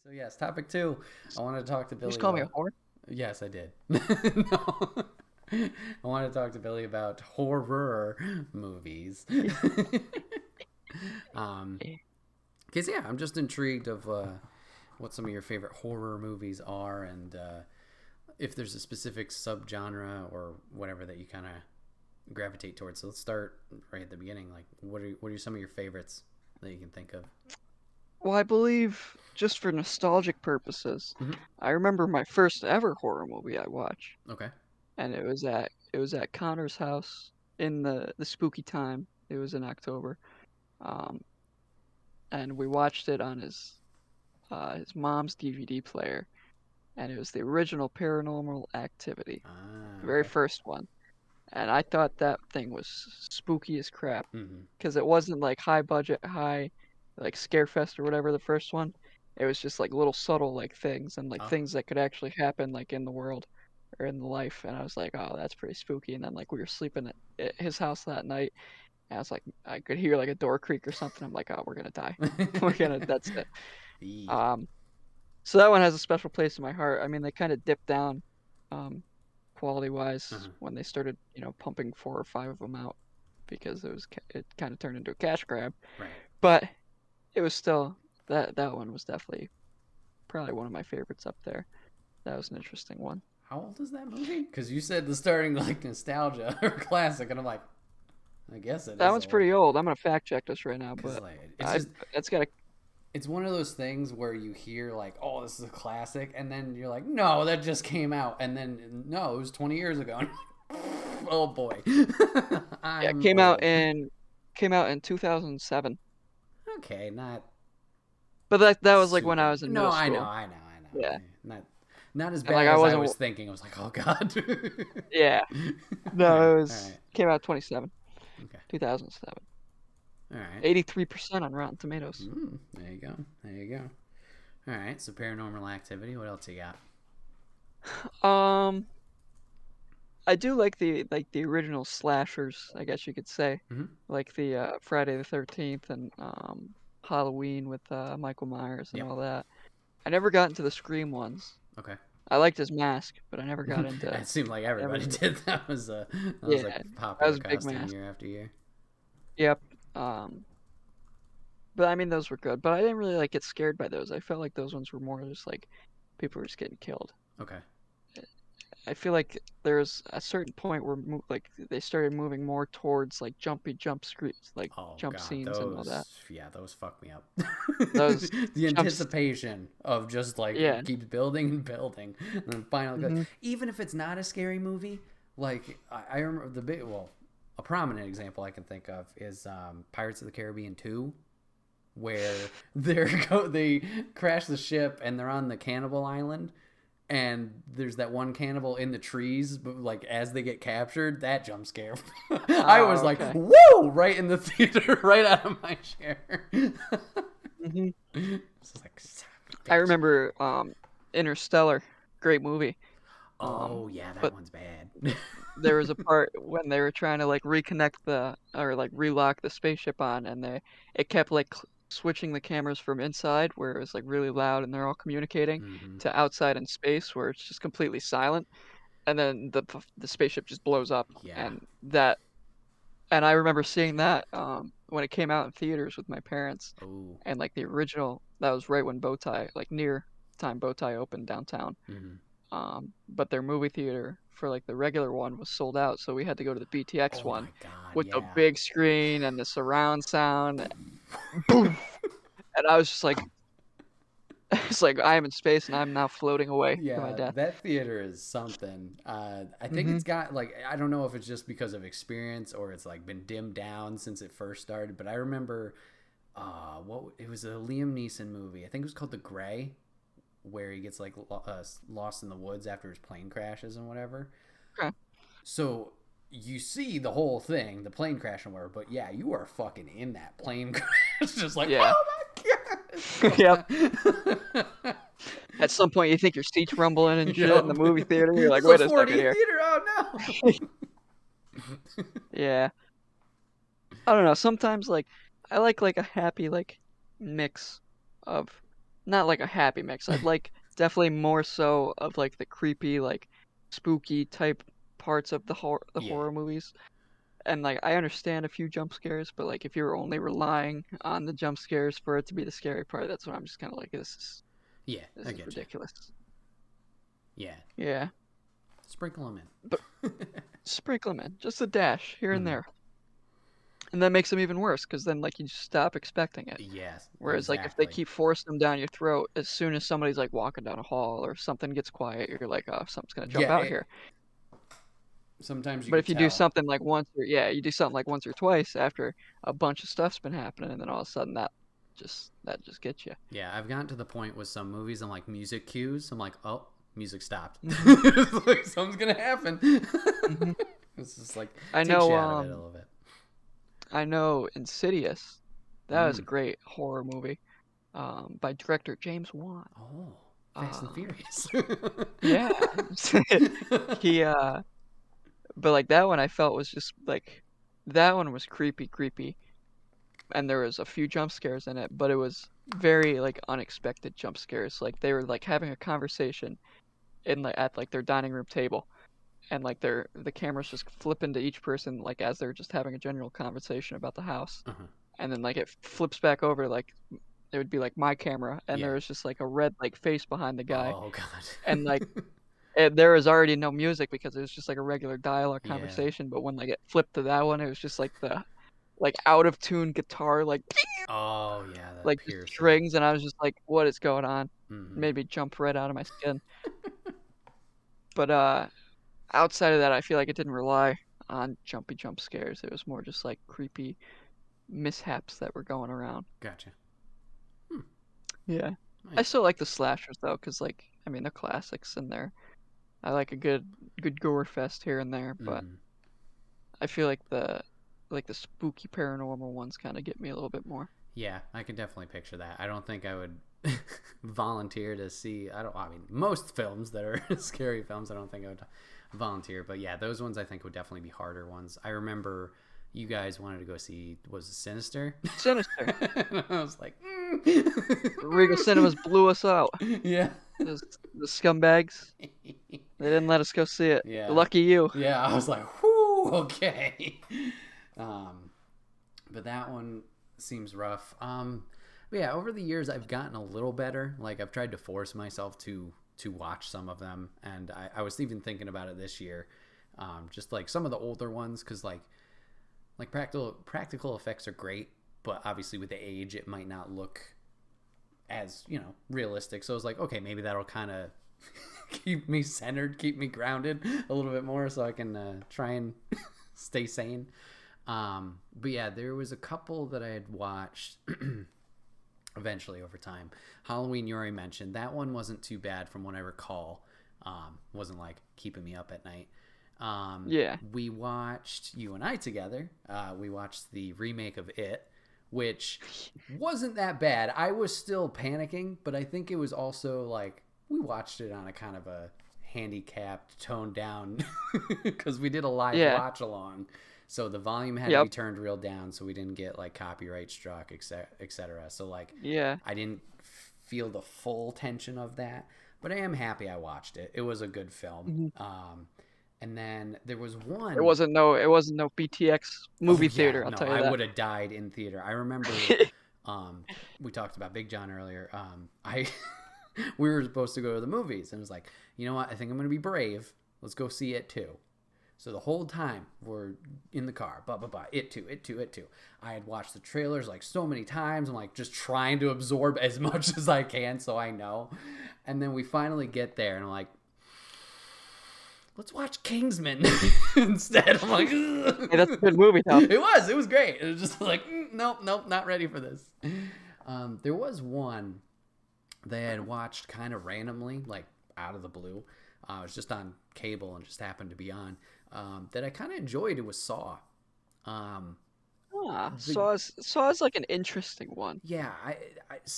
So yes, topic two. I want to talk to You just Billy call me a about. whore? Yes, I did. No. I want to talk to Billy about horror movies. um, because yeah, I'm just intrigued of what some of your favorite horror movies are, and if there's a specific subgenre or whatever that you kind of gravitate towards. So let's start right at the beginning. Like, what are some of your favorites that you can think of? Well, I believe, just for nostalgic purposes, Hmm. I remember my first ever horror movie I watched, Okay. and it was at Connor's house in the spooky time. It was in October, um, and we watched it on his mom's DVD player, and it was the original Paranormal Activity, Ah, the very okay. first one. And I thought that thing was spooky as crap Hmm. because it wasn't like high budget, high like Scarefest or whatever the first one. It was just like little subtle like things and like Oh. things that could actually happen like in the world or in the life. And I was like, oh, that's pretty spooky. And then like we were sleeping at his house that night, and I was like, I could hear like a door creak or something. I'm like, oh, we're gonna die. That's it. Eee. Um, so that one has a special place in my heart. I mean, they kind of dipped down, um, quality wise Uh-huh. when they started, pumping four or five of them out because it kind of turned into a cash grab. Right. But it was still that one was definitely probably one of my favorites up there. That was an interesting one. How old is that movie? Because you said the starting like nostalgia or classic, and I'm like, I guess it That is one's old. pretty old. I'm gonna fact check this right now, Because but like it's I just it's got a it's one of those things where you hear like, oh, this is a classic, and then you're like, no, that just came out, and then no, it was 20 years ago. Oh boy, yeah, it I'm came out old. in came out in 2007. Okay, not But that was like when I super. was in No, middle I know, school. I know, I know. Yeah, Not as and like bad I as I wasn't. was thinking. I was like, oh god. Yeah, All right, no, it all was right, came out 27, okay, 2007. all right. 83% on Rotten Tomatoes. There you go. There you go. All right. So paranormal activity. What else you got? Um, I do like the original slashers, I guess you could say, Mm-hmm. like the Friday the 13th and Halloween with Michael Myers and Yep. all that. I never got into the Scream ones. Okay. I liked his mask, but I never got into. It seemed like I everybody never. did. That was Yeah, a that popular was a big costume mask. year after year. Yep. Um, but I mean those were good, but I didn't really like get scared by those. I felt like those ones were more just like people were just getting killed. Okay. I feel like there's a certain point where like they started moving more towards like jump screens, like Oh jump god, scenes and all that. those fuck me up. Those The jumps, anticipation of just like yeah. it keeps building and building, and then finally, Hmm. even if it's not a scary movie, like I remember a prominent example I can think of is Pirates of the Caribbean 2, where they crash the ship and they're on the cannibal island, and there's that one cannibal in the trees, but like as they get captured, that jump scare. I was Oh, like, okay. whoa, right in the theater, right out of my chair. Hmm. It's like, son of a I bitch. remember Interstellar, great movie. Oh yeah, that But one's bad. there was a part when they were trying to like reconnect the or like relock the spaceship on, and it kept like switching the cameras from inside where it was like really loud and they're all communicating Hmm. to outside in space where it's just completely silent, and then the spaceship just blows up, Yeah. and I remember seeing that when it came out in theaters with my parents, Oh. and like the original that was right when Bowtie like near time Bowtie opened downtown. Hmm. But their movie theater for like the regular one was sold out, so we had to go to the BTX Oh one my god, with the yeah. big screen and the surround sound. Boom! And I was just like, it's like I am in space and I'm now floating away to my Yeah, death. that theater is something. I think Hmm. it's got like I don't know if it's just because of experience or it's like been dimmed down since it first started, but I remember what it was a Liam Neeson movie. I think it was called The Gray, where he gets like lost in the woods after his plane crashes and whatever. Okay. So you see the whole thing, the plane crash and whatever, but yeah, you are fucking in that plane crash, just like Yeah. oh my god, it's so Yep. bad. At some point, you think your seat's rumbling and shit in the Yup. movie theater. You're like, It's a wait a second 4D here. theater. Oh no. Yeah. I don't know. Sometimes like I like a happy like mix of not like a happy mix. I'd like definitely more so of like the creepy, like spooky type parts of the Yeah. horror movies. And like I understand a few jump scares, but like if you're only relying on the jump scares for it to be the scary part, that's when I'm just kind of like Yeah, this I is get you. ridiculous. Yeah. Yeah, Sprinkle them but sprinkle them in just a dash here in. and there, and that makes them even worse because then like you just stop expecting it. Yes, Whereas like if they exactly. keep forcing them down your throat, as soon as somebody's like walking down a hall or something gets quiet, you're like, oh, something's gonna jump Yeah, out here. sometimes you But could if you do tell. something like once or yeah, you do something like once or twice after a bunch of stuff's been happening, and then all of a sudden that just gets you. Yeah, I've gotten to the point with some movies, I'm like, music cues. I'm like, oh, music stopped. Hmm. It's like, something's going to happen. Hmm. It's just like, I takes know you out of it a little bit. I know Insidious. That was a Mm. great horror movie, by director James Wan. Oh, Fast and Um, Furious. yeah, he but like that one I felt was just like that one was creepy, and there was a few jump scares in it, but it was very like unexpected jump scares. Like they were like having a conversation in like at like their dining room table, and like the cameras just flipping to each person like as they're just having a general conversation about the house, Uh-huh. and then like it flips back over like it would be like my camera, and Yeah. there was just like a red like face behind the guy, Oh, and like God. there was already no music because it was just like a regular dialogue Yeah. conversation. But when like it flipped to that one, it was just like the like out of tune guitar Oh, yeah, that like just piercing. strings, and I was just like, what is going on? Mm-hmm. Made me jump right out of my skin. But outside of that, I feel like it didn't rely on jumpy jump scares. It was more just like creepy mishaps that were going around. Gotcha. Hmm. Yeah. I Nice. still like the slashers though, because like I mean they're classics and I like a good gore fest here and there, but Mm-hmm. I feel like the spooky paranormal ones kind of get me a little bit more. Yeah, I can definitely picture that. I don't think I would volunteer to see. I mean, most films that are scary films, I don't think I would volunteer. But yeah, those ones I think would definitely be harder ones. I remember you guys wanted to go see, was it Sinister? Sinister. I was like, Regal Cinemas blew us out. yeah. Those, the scumbags. They didn't let us go see it. Yeah. Lucky you. Yeah, I was like, whoo, okay. Um, but that one seems rough. But yeah, over the years I've gotten a little better. Like I've tried to force myself to watch some of them, and I was even thinking about it this year. Just like some of the older ones, because like practical effects are great, but obviously with the age it might not look as realistic. So I was like, okay, maybe that'll kind of keep me centered, keep me grounded a little bit more, so I can try and stay sane. But yeah, there was a couple that I had watched eventually over time. Halloween, you already mentioned. That one wasn't too bad from what I recall. Wasn't like keeping me up at night. Yeah. We watched, you and I together, we watched the remake of It, which wasn't that bad. I was still panicking, but I think it was also like, we watched it on a kind of a handicapped, toned down, because we did a live Yeah. watch along. So the volume had to be Yep. turned real down so we didn't get like copyright struck, etc. So like Yeah. I didn't feel the full tension of that, but I am happy I watched it. It was a good film. Mhm. And then there was It one wasn't no BTX oh movie yeah, theater, I'll no, tell you I that. would have died in theater. I remember we talked about Big John earlier. I we were supposed to go to the movies and it was like, you know what, I think I'm gonna be brave. Let's go see It too. So the whole time we're in the car, It too, It too, It too. I had watched the trailers like so many times. I'm like just trying to absorb as much as I can so I know. And then we finally get there and I'm like, let's watch Kingsman instead. I'm like, ugh. Hey, that's a good movie though. It was great. It was just like, nope, not ready for this. There was one they had watched kind of randomly, like out of the blue. It was just on cable and just happened to be on. That I kind of enjoyed. It was Saw. Um, the Saw's like an interesting one yeah,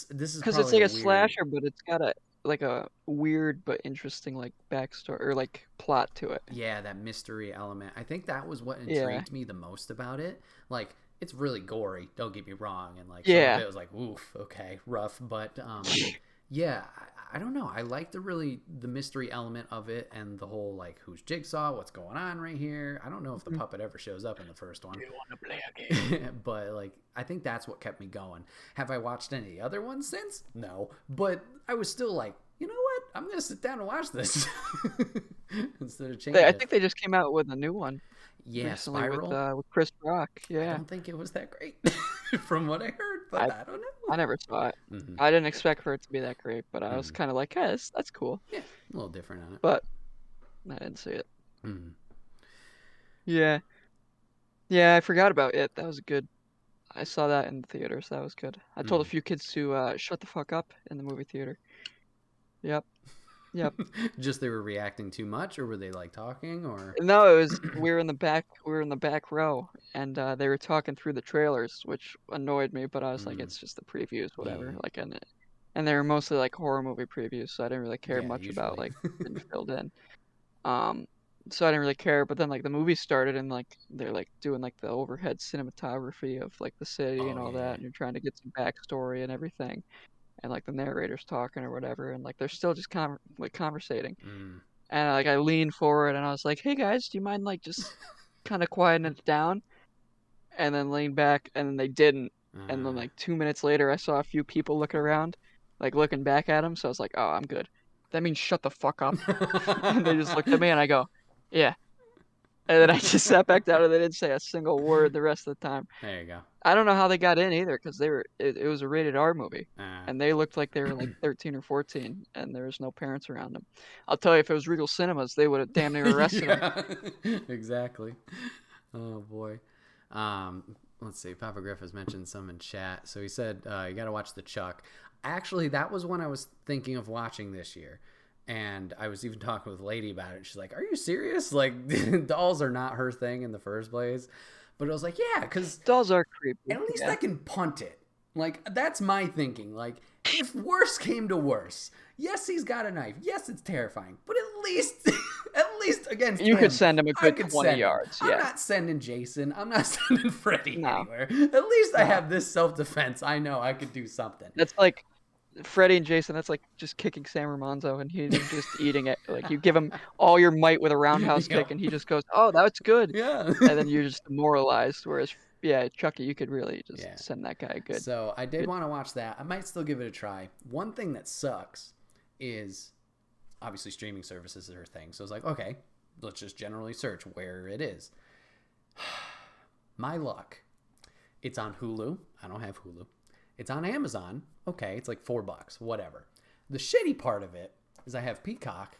this is because it's probably like a a weird. slasher, but it's got a like a weird but interesting like backstory or like plot to it. Yeah, that mystery element. I think that was what Yeah. intrigued me the most about it. Like, it's really gory, don't get me wrong, and like some of Yeah. it was like, oof, okay, rough, but Yeah, I don't know. I like the mystery element of it and the whole like who's Jigsaw, what's going on right here. I don't know if the Mhm. puppet ever shows up in the first Do one, you want to play a game? but like I think that's what kept me going. Have I watched any other ones since? No, but I was still like, you know what? I'm gonna sit down and watch this instead of change I it. think they just came out with a new one Yeah, recently Spiral. with Chris Rock. I Yeah, don't think it was that great from what I heard, but I I don't I never saw it. know. Hmm. I didn't expect for it to be that great, but I was Hmm. kind of like, hey, that's cool. Yeah, a little different on it. But I didn't see it. Hmm. Yeah, yeah, I forgot about it. That was good. I saw that in the theater, so that was good. I told a Hmm. few kids to shut the fuck up in the movie theater. Yep, yep. Just they were reacting too much, or were they like talking, or? No, it was we were in the back row, and they were talking through the trailers, which annoyed me. But I was like, Mm, it's just the previews, whatever. yeah, Like, and they were mostly like horror movie previews, so I didn't really care yeah, much about usually. like getting filled in. Um, so I didn't really care. But then like the movie started, and like they're like doing like the overhead cinematography of like the city and Oh all yeah. that, and you're trying to get some backstory and everything, and like the narrator's talking or whatever, and like they're still just conversating. Mm. And like I leaned forward and I was like, "Hey guys, do you mind like just kind of quieting it down?" And then leaned back, and then they didn't. And then Uh. like 2 minutes later, I saw a few people looking around, like looking back at him. So I was like, "Oh, I'm good. That means shut the fuck up." And they just looked at me, and I go, "Yeah." And then I just sat back down, and they didn't say a single word the rest of the time. There you go. I don't know how they got in either, because it was a rated R movie, Uh. and they looked like they were like 13 or 14, and there was no parents around them. I'll tell you, if it was Regal Cinemas, they would have damn near arrested them. Yeah, exactly. Oh boy. Let's see. Papa Griff has mentioned some in chat. So he said you got to watch the Chuck. Actually, that was one I was thinking of watching this year, and I was even talking with Lady about it. She's like, "Are you serious? Like, dolls are not her thing in the first place." But I was like, "Yeah, because Dolls are creepy. at least Yeah. I can punt it." Like, that's my thinking. Like, if worse came to worse, yes, he's got a knife. Yes, it's terrifying. But at least, at least against You could him, send him a I good could 20 send him. yards. I'm Yeah. not sending Jason. I'm not sending Freddy No. anywhere. At least I No. have this self-defense. I know I could do something. That's like Freddy and Jason. That's like just kicking Sam Ramonzo and he just eating it. Like you give him all your might with a roundhouse kick Yep. and he just goes, "Oh, that's good." Yeah. And then you're just demoralized. Whereas, yeah, Chucky, you could really just Yeah. send that guy a So I did good. want to watch that. I might still give it a try. One thing that sucks is obviously streaming services are a thing. So I was like, okay, let's just generally search where it is. My luck. It's on Hulu. I don't have Hulu. It's on Amazon. Okay, it's like $4, whatever. The shitty part of it is I have Peacock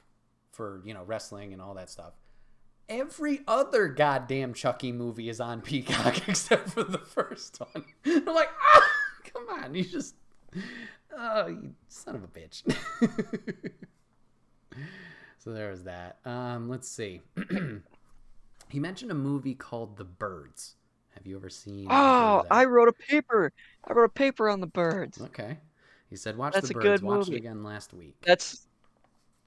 for, wrestling and all that stuff. Every other goddamn Chucky movie is on Peacock except for the first one. I'm like, come on, you son of a bitch. So there was that. Let's see. He mentioned a movie called The Birds. Have you ever seen or heard Oh, of I that? wrote a paper. I wrote a paper on the birds. Okay. He said, watch The That's a Birds. good Watched it movie. again last week. That's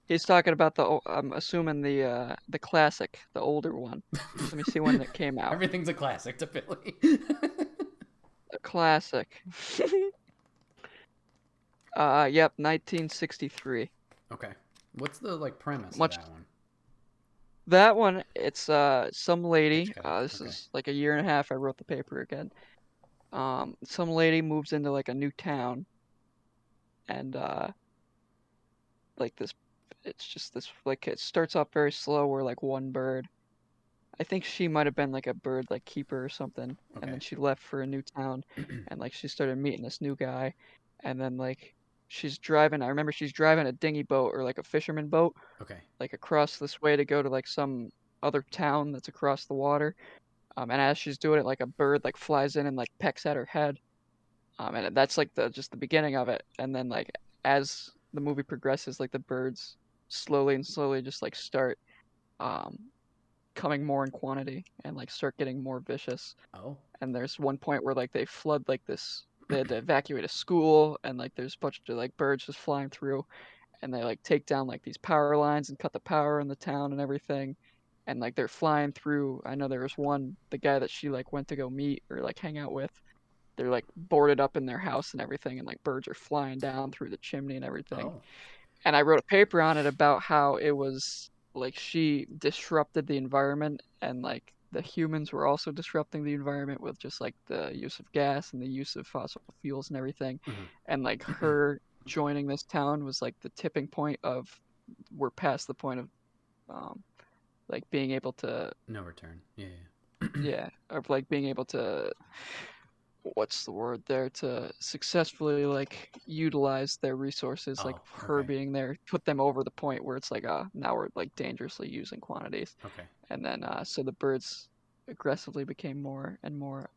He's talking about I'm assuming the classic, the older one. Let me see when it came out. Everything's a classic to Billy. The classic. Yep, 1963. Okay. What's the premise of Much that one? That one, it's some lady. Hitchcock. This Okay. is like a year and a half. I wrote the paper again. Some lady moves into like a new town, and like this, it's just this like it starts off very slow. Where like one bird. I think she might have been like a bird like keeper or something, and then Okay. she left for a new town, and like she started meeting this new guy, and then like she's driving. I remember she's driving a dinghy boat or like a fisherman boat, Okay. like across this way to go to like some other town that's across the water. And as she's doing it, like a bird like flies in and like pecks at her head. And that's like the just the beginning of it. And then like as the movie progresses, like the birds slowly and slowly just like start um coming more in quantity and like start getting more vicious. Oh. And there's one point where like they flood like this. They had to evacuate a school, and like there's a bunch of like birds just flying through, and they like take down like these power lines and cut the power in the town and everything. And like they're flying through. I know there was one, the guy that she like went to go meet or like hang out with. they're like boarded up in their house and everything, and like birds are flying down through the chimney and everything. Oh. And I wrote a paper on it about how it was like she disrupted the environment, and like the humans were also disrupting the environment with just like the use of gas and the use of fossil fuels and everything. And like her joining this town was like the tipping point of we're past the point of um, like being able to No return. Yeah. yeah, of like being able to what's the word there to successfully like utilize their resources, like Oh, her okay. being there put them over the point where it's like now we're like dangerously using quantities. Okay. And then so the birds aggressively became more and more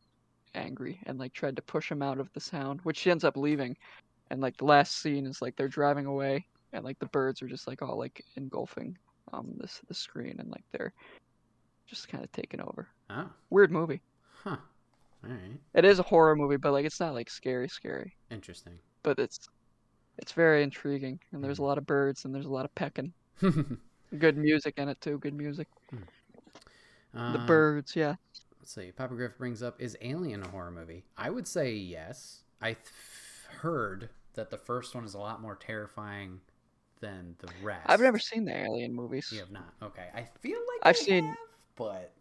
angry and like tried to push him out of the sound, which she ends up leaving. And like the last scene is like they're driving away, and like the birds are just like all like engulfing this the screen, and like they're just kind of taking over. Oh. Weird movie. Huh. All right. It is a horror movie, but like it's not like scary, Interesting. but it's very intriguing, and there's a lot of birds and there's a lot of pecking. Good music in it too. Good music. The um, birds, yeah. let's see. Papa Griff brings up, is Alien a horror movie? I would say yes. Heard that the first one is a lot more terrifying than the rest. I've never seen the Alien movies. You have not. Okay. I feel like I've I seen. have, but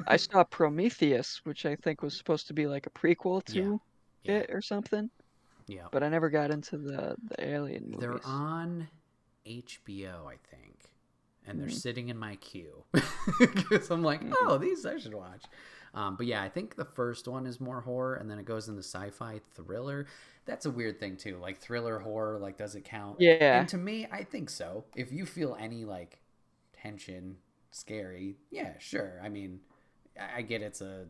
I saw Prometheus, which I think was supposed to be like a prequel yeah. to Yeah. it or something, Yeah. but I never got into the Alien movies. They're on HBO, I think, and they're sitting in my queue because I'm like, oh, these I should watch. But yeah, I think the first one is more horror, and then it goes into sci-fi thriller. That's a weird thing too. Like thriller horror, like does it count? Yeah. And to me, I think so. If you feel any like tension, scary, yeah, sure. I mean, I get it's a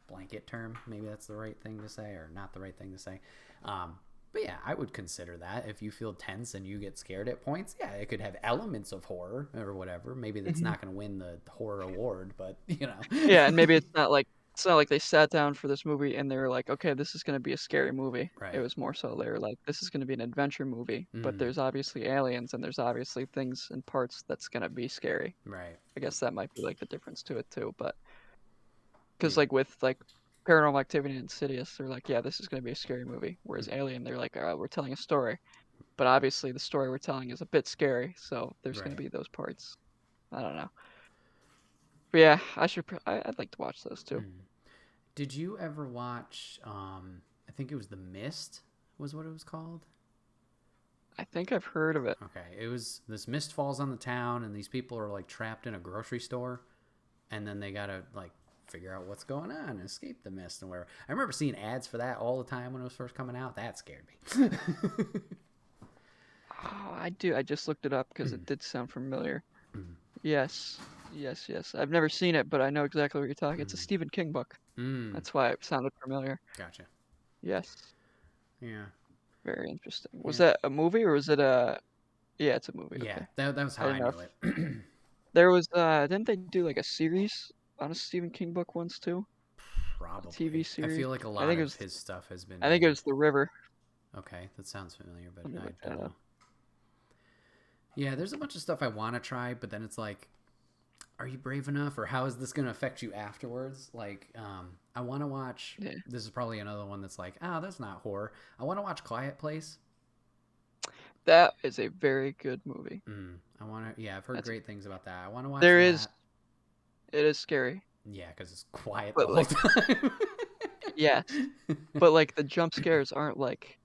blanket term. Maybe that's the right thing to say, or not the right thing to say. But yeah, I would consider that. If you feel tense and you get scared at points, yeah, it could have elements of horror or whatever. Maybe that's not going to win the horror award, but you know. Yeah, and maybe it's not like they sat down for this movie and they were like, okay, this is going to be a scary movie. It Right. was more so they were like, this is going to be an adventure movie, but there's obviously aliens and there's obviously things and parts that's going to be scary. Right. I guess that might be like the difference to it too, but because Yeah. like with like Paranormal Activity and Insidious, they're like, yeah, this is going to be a scary movie. Whereas Alien, they're like, we're telling a story, but obviously the story we're telling is a bit scary, so there's going to Right. be those parts. I don't know. But yeah, I'd like to watch those too. Did you ever watch? I think it was The Mist. Was what it was called. I think I've heard of it. Okay, it was this mist falls on the town, and these people are like trapped in a grocery store, and then they gotta like figure out what's going on and escape the mist and where. I remember seeing ads for that all the time when it was first coming out. That scared me. Oh, I do. I just looked it up because it did sound familiar. Yes, yes. I've never seen it, but I know exactly what you're talking. It's a Stephen King book. That's why it sounded familiar. Gotcha. Yes. Yeah. Very interesting. Was Yeah. that a movie or was it a? Yeah, it's a movie. Yeah. Okay. That was how I didn't know knew it. There was didn't they do like a series on a Stephen King book once too? Probably. A TV I series. feel like a I lot think it of was. his stuff has been I think it made. was The River. Okay, that sounds familiar, but Let me I look don't that know. up. Yeah, there's a bunch of stuff I want to try, but then it's like, are you brave enough, or how is this going to affect you afterwards? Like, I want to watch. Yeah. This is probably another one that's like, that's not horror. I want to watch Quiet Place. That is a very good movie. I want to. Yeah, I've heard great things about that. I want to watch There is. that. It is scary. Yeah, because it's quiet the But whole like, time. yes, but like the jump scares aren't like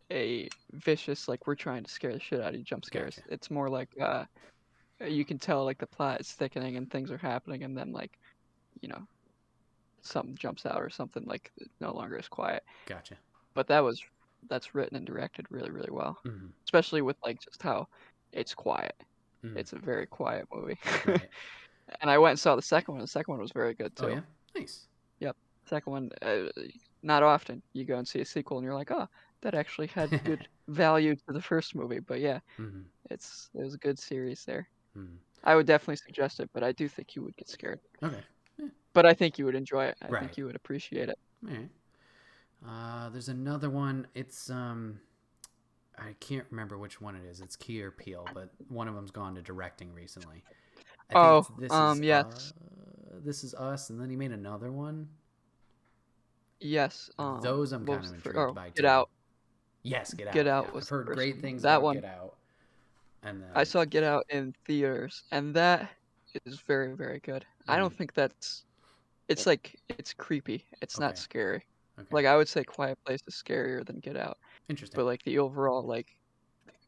a vicious like we're trying to scare the shit out of you jump scares. Gotcha. It's more like you can tell like the plot is thickening and things are happening, and then like you know something jumps out or something like it no longer is quiet. Gotcha. But that's written and directed really really well, Mm-hmm. especially with like just how it's quiet. Mm-hmm. It's a very quiet movie. Right. And I went and saw the second one. The second one was very good too. Oh yeah. Nice. Yep. Second one, not often you go and see a sequel and you're like, oh, that actually had good value to the first movie. But yeah, Mm-hmm. it was a good series there. Mm-hmm. I would definitely suggest it, but I do think you would get scared. Okay. Yeah. But I think you would enjoy it. I Right. think you would appreciate it. All right. There's another one. It's I can't remember which one it is. It's Key or Peele, but one of them's gone to directing recently. I think Yes. This Is Us, and then he made another one. Yes. Those I'm What kind was of the first? intrigued Oh, by Get too. Out. Yes, Get Get Out. Yeah, Out I've was the heard first great one. things That about one, Get Out, and I then saw Get Out in theaters, and that is very, very good. I mm, don't think that's. It's like it's creepy. It's not okay, scary. okay, Like I would say, Quiet Place is scarier than Get Out, interesting. but like the overall like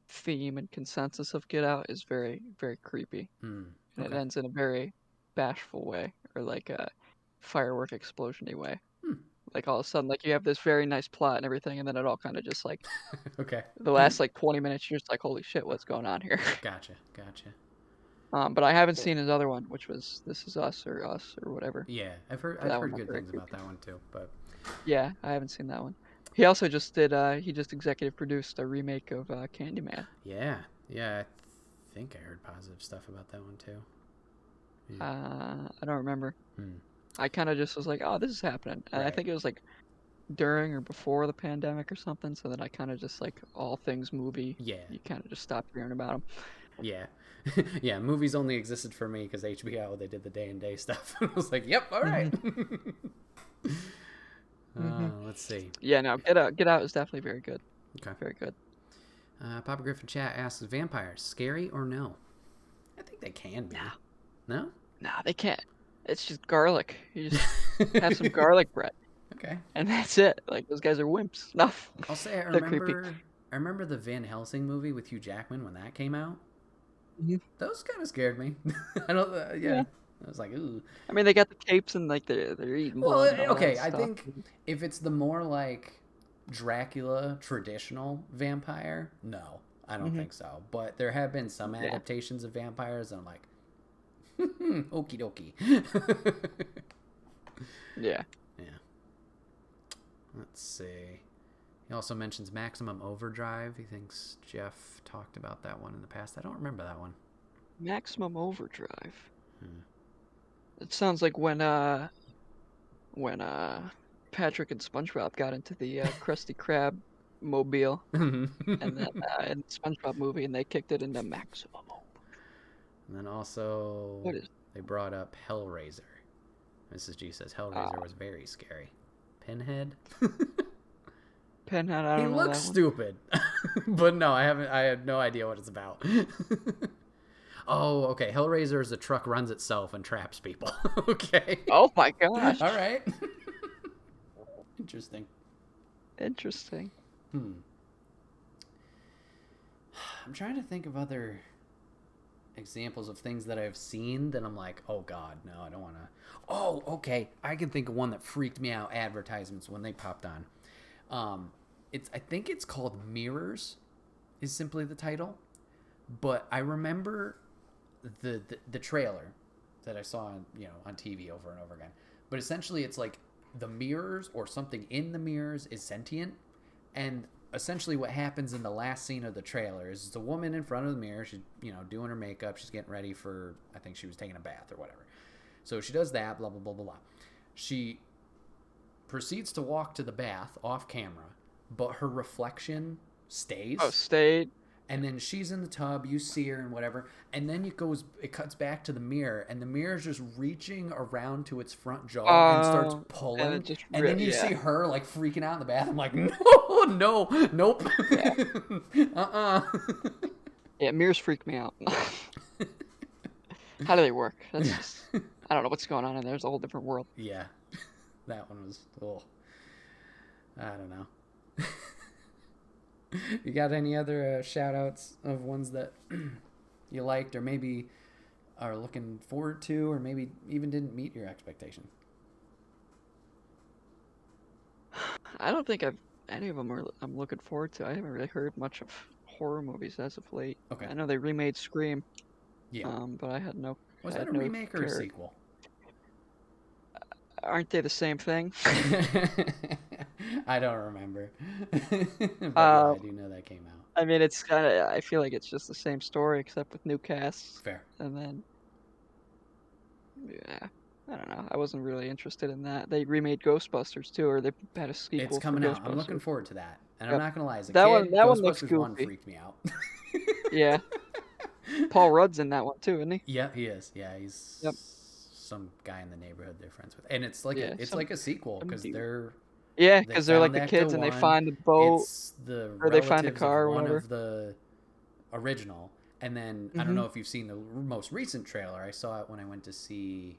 theme and consensus of Get Out is very, very creepy, Mm, and it okay, ends in a very bashful way, or like a firework explosiony way. hmm. Like all of a sudden, like you have this very nice plot and everything, and then it all kind of just like Okay. the last like 20 minutes, you're just like, holy shit, what's going on here? Gotcha, gotcha. But I haven't seen his other one, which was This Is Us or whatever. Yeah, But I've that one heard got good very things about creepy. that one too. But Yeah, I haven't seen that one. He also just did. He just executive produced a remake of Candyman. yeah, yeah, I think I heard positive stuff about that one too. Yeah. I don't remember. Hmm. I kind of just was like, oh, this is happening, and I Right. think it was like during or before the pandemic or something. So then I kind of just like all things movie. Yeah. You kind of just stopped hearing about them. Yeah. Yeah, movies only existed for me because HBO, they did the day and day stuff. I was like, yep, all right. Hmm. Hmm. Let's see. Yeah, no, Get Out is definitely very good. Okay. Very good. Papa Griffin Chat asks, vampires, scary or no? I think they can be. No, No? no, they can't. It's just garlic. You just have some garlic bread, Okay. and that's it. Like those guys are wimps. No, I'll say they're creepy. I remember the Van Helsing movie with Hugh Jackman when that came out. Mhm. Those kind of scared me. I don't. Yeah. Yeah. I was like, ooh. I mean, they got the capes and like they're eating Well, blood and all that okay. I stuff. think if it's the more like Dracula traditional vampire, no, I don't Hmm. think so. But there have been some Yeah. adaptations of vampires, and I'm like, okie dokie. Yeah. Yeah. Let's see. He also mentions Maximum Overdrive. He thinks Jeff talked about that one in the past. I don't remember that one. Maximum Overdrive. Hmm. It sounds like when Patrick and SpongeBob got into the Krusty Krab mobile And and then in the SpongeBob movie and they kicked it into Maximum. then also What is they brought up Hellraiser. Mrs. G says uh Hellraiser was very scary. Pinhead. Pinhead? I He don't know looks that one. stupid, but no, I haven't. I have no idea what it's about. Oh, okay. Hellraiser is a truck runs itself and traps people. Okay. Oh my gosh. All right. Interesting. Interesting. Hmm. I'm trying to think of other examples of things that I've seen that I'm like, oh god, no, I don't want to. Oh, okay. I can think of one that freaked me out. Advertisements when they popped on. I think it's called Mirrors, is simply the title. But I remember the trailer that I saw on TV over and over again. But essentially, it's like the mirrors or something in the mirrors is sentient, and essentially what happens in the last scene of the trailer is it's a woman in front of the mirror. She's doing her makeup. She's getting ready for, I think she was taking a bath or whatever. So she does that. Blah blah blah blah blah. She proceeds to walk to the bath off camera, but her reflection stays. Oh, stayed. And then she's in the tub, you see her and whatever, and then it cuts back to the mirror, and the mirror's just reaching around to its front jaw and starts And pulling, it just and then you yeah. see her like freaking out in the bath. I'm like, no, no, nope, Yeah. uh-uh. Yeah, mirrors freak me out. How do they work? That's Yeah. just I don't know what's going on in there. It's a whole different world. Yeah, that one was, oh, I don't know. You got any other shout outs of ones that you liked or maybe are looking forward to or maybe even didn't meet your expectation? I don't think any of them I'm looking forward to. I haven't really heard much of horror movies as of late. Okay. I know they remade Scream, Yeah. But I had no. Was I that had a no remake or a care. sequel? Aren't they the same thing? I don't remember. But yeah, I do know that came out. I mean, it's kind of. I feel like it's just the same story except with new casts. Fair. And then, yeah, I don't know. I wasn't really interested in that. They remade Ghostbusters too, or they had a sequel It's for coming out. I'm Ghostbusters. looking forward to that. And Yep. I'm not going to lie, as a That kid, one looks Ghostbusters 1 goofy. freaked me out. Yeah. Paul Rudd's in that one too, isn't he? Yeah, he is. Yeah, he's Yep. some guy in the neighborhood they're friends with. And it's like Yeah, it's some like a sequel some because dude. Yeah, They because they're like found the Ecto kids and they 1. find the boat It's the or they find the relatives of car or one whatever. of the original. And then I don't Hmm. know if you've seen the most recent trailer. I saw it when I went to see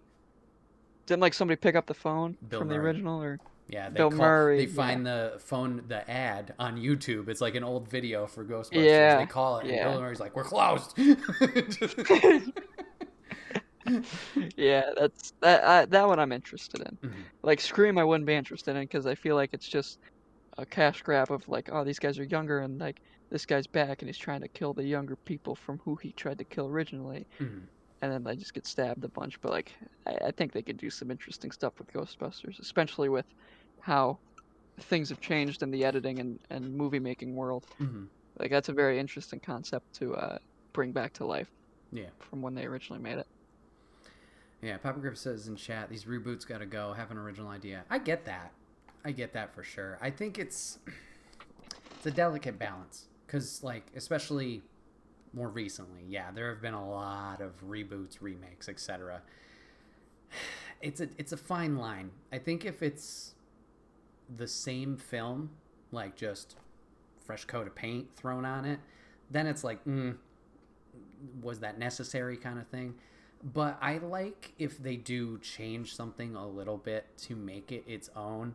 Didn't like somebody pick up the phone Bill from the Murray. original or Yeah, Bill they Murray? Yeah. find the phone, the ad on YouTube. It's like an old video for Ghostbusters. They Yeah. call it, and Yeah. Bill Murray's like, "We're closed." Yeah, that one I'm interested in. Mhm. Like Scream, I wouldn't be interested in because I feel like it's just a cash grab of like, oh, these guys are younger and like this guy's back and he's trying to kill the younger people from who he tried to kill originally, Mhm. and then they just get stabbed a bunch. But like, I think they could do some interesting stuff with Ghostbusters, especially with how things have changed in the editing and movie making world. Mhm. Like that's a very interesting concept to bring back to life Yeah. from when they originally made it. Yeah. Papa Griff says in chat, these reboots got to go. Have an original idea. I get that. I get that for sure. I think it's a delicate balance because, like, especially more recently, yeah, there have been a lot of reboots, remakes, etc. It's a fine line. I think if it's the same film, like just fresh coat of paint thrown on it, then it's like, was that necessary kind of thing. But I like if they do change something a little bit to make it its own.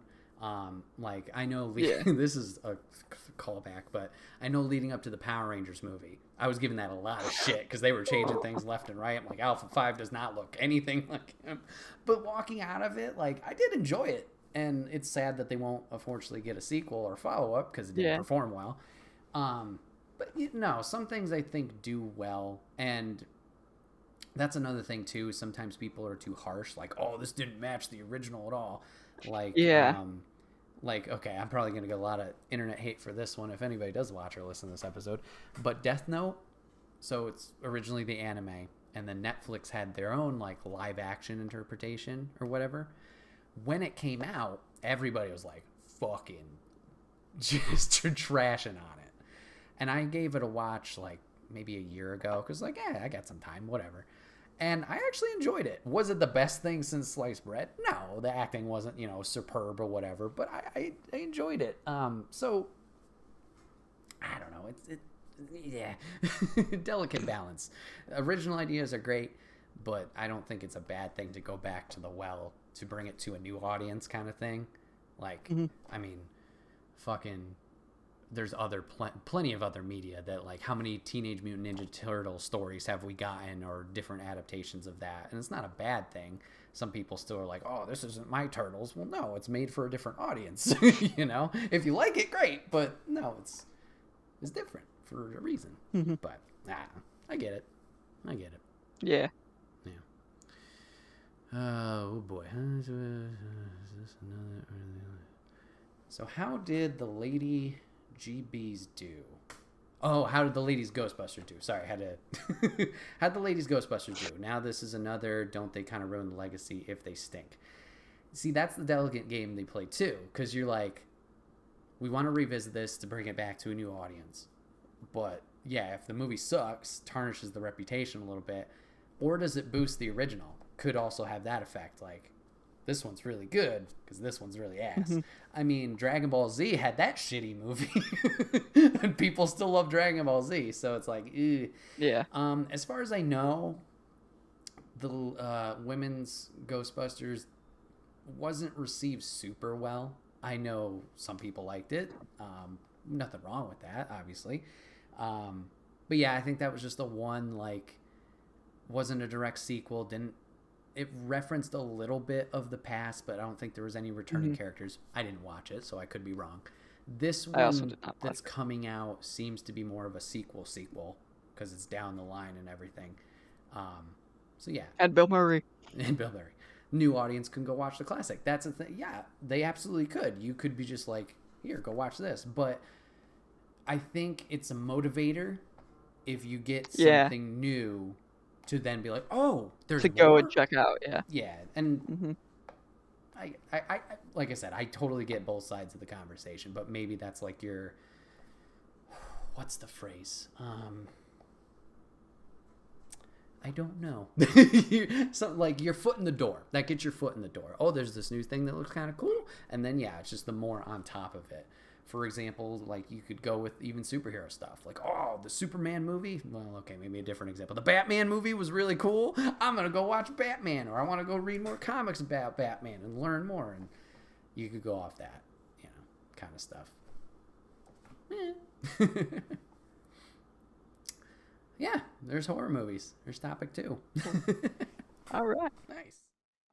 Like I know Yeah. this is a callback, but I know leading up to the Power Rangers movie, I was giving that a lot of shit because they were changing things left and right. I'm like, Alpha 5 does not look anything like him. But walking out of it, like I did enjoy it. And it's sad that they won't unfortunately get a sequel or follow up because it didn't Yeah. perform well. But you know, some things I think do well, and that's another thing too. Sometimes people are too harsh, like, "Oh, this didn't match the original at all." Like, Yeah. okay, I'm probably gonna get a lot of internet hate for this one if anybody does watch or listen to this episode. But Death Note, so it's originally the anime, and then Netflix had their own like live action interpretation or whatever. When it came out, everybody was like fucking just trashing on it. And I gave it a watch like maybe a year ago because like, yeah, I got some time, whatever. And I actually enjoyed it. Was it the best thing since sliced bread? No, the acting wasn't, superb or whatever, but I enjoyed it. So I don't know. Yeah, delicate balance. Original ideas are great, but I don't think it's a bad thing to go back to the well to bring it to a new audience kind of thing. Like, I mean, fucking there's plenty of other media that, like, how many Teenage Mutant Ninja Turtle stories have we gotten or different adaptations of that? And it's not a bad thing. Some people still are like, oh, this isn't my Turtles. Well, no, it's made for a different audience. If you like it, great, but no, it's different for a reason. But I get it. Yeah. Oh boy. So how did the Lady GBs do? Oh, how did the Ladies Ghostbusters do? Sorry, how'd the Ladies Ghostbusters do? Now this is another, don't they kind of ruin the legacy if they stink? See, that's the delicate game they play too, because you're like, we want to revisit this to bring it back to a new audience. But yeah, if the movie sucks, tarnishes the reputation a little bit, or does it boost the original? Could also have that effect, like, this one's really good because this one's really ass. I mean, Dragon Ball Z had that shitty movie, and people still love Dragon Ball Z. So it's like, ew. Yeah. As far as I know, the women's Ghostbusters wasn't received super well. I know some people liked it. Nothing wrong with that, obviously. But yeah, I think that was just the one, like, wasn't a direct sequel. It referenced a little bit of the past, but I don't think there was any returning characters. I didn't watch it, so I could be wrong. This one that's coming out seems to be more of a sequel because it's down the line and everything. So yeah. And Bill Murray. And Bill Murray. New audience can go watch the classic. That's a thing. Yeah, they absolutely could. You could be just like, here, go watch this. But I think it's a motivator if you get something new to then be like, oh, there's to more? Go and check out. Yeah, and I like I said, I totally get both sides of the conversation, but maybe that's like your, what's the phrase? I don't know. Something like your foot in the door. That gets your foot in the door. Oh, there's this new thing that looks kind of cool. And then, yeah, it's just the more on top of it. For example, like you could go with even superhero stuff. Like, oh, the Superman movie. Well, okay, maybe a different example. The Batman movie was really cool. I'm going to go watch Batman. Or I want to go read more comics about Batman and learn more. And you could go off that, kind of stuff. Yeah, there's horror movies. There's topic 2. All right. Nice.